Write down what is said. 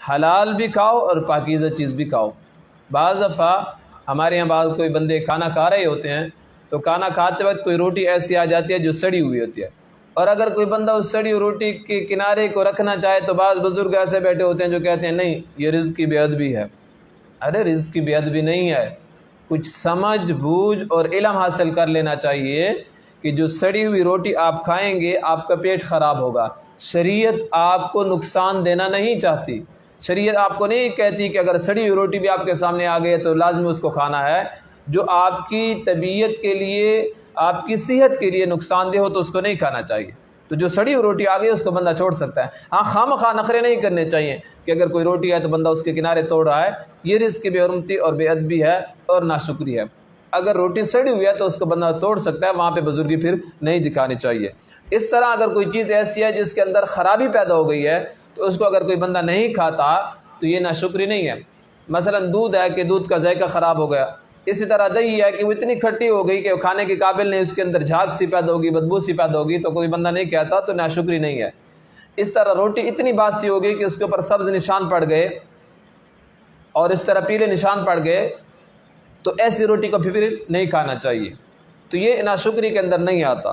حلال بھی کھاؤ اور پاکیزہ چیز بھی کھاؤ۔ بعض دفعہ ہمارے یہاں بعض کوئی بندے کھانا کھا رہے ہوتے ہیں تو کھانا کھاتے وقت کوئی روٹی ایسی آ جاتی ہے جو سڑی ہوئی ہوتی ہے، اور اگر کوئی بندہ اس سڑی ہوئی روٹی کے کنارے کو رکھنا چاہے تو بعض بزرگ ایسے بیٹھے ہوتے ہیں جو کہتے ہیں نہیں یہ رزق کی بے ادبی ہے۔ ارے رزق کی بے ادبی نہیں ہے، کچھ سمجھ بوجھ اور علم حاصل کر لینا چاہیے کہ جو سڑی ہوئی روٹی آپ کھائیں گے آپ کا پیٹ خراب ہوگا۔ شریعت آپ کو نقصان دینا نہیں چاہتی، شریعت آپ کو نہیں کہتی کہ اگر سڑی ہوئی روٹی بھی آپ کے سامنے آ گئی تو لازمی اس کو کھانا ہے۔ جو آپ کی طبیعت کے لیے آپ کی صحت کے لیے نقصان دہ ہو تو اس کو نہیں کھانا چاہیے۔ تو جو سڑی ہوئی روٹی آ گئی اس کو بندہ چھوڑ سکتا ہے۔ ہاں خواہ نخرے نہیں کرنے چاہیے کہ اگر کوئی روٹی ہے تو بندہ اس کے کنارے توڑ رہا ہے، یہ رزق کی بے حرمتی اور بے ادبی ہے اور ناشکری ہے۔ اگر روٹی سڑی ہوئی ہے تو اس کو بندہ توڑ سکتا ہے، وہاں پہ بزرگی پھر نہیں دکھانی چاہیے۔ اس طرح اگر کوئی چیز ایسی ہے جس کے اندر خرابی پیدا ہو گئی ہے تو اس کو اگر کوئی بندہ نہیں کھاتا تو یہ ناشکری نہیں ہے۔ مثلا دودھ ہے کہ دودھ کا ذائقہ خراب ہو گیا، اسی طرح دہی ہے کہ وہ اتنی کھٹی ہو گئی کہ وہ کھانے کے قابل نہیں، اس کے اندر جھاگ سی پیدا ہوگی، بدبو سی پیدا ہوگی، تو کوئی بندہ نہیں کہتا تو ناشکری نہیں ہے۔ اس طرح روٹی اتنی باسی ہو گئی کہ اس کے اوپر سبز نشان پڑ گئے اور اس طرح پیلے نشان پڑ گئے تو ایسی روٹی کو پھر نہیں کھانا چاہیے، تو یہ ناشکری کے اندر نہیں آتا۔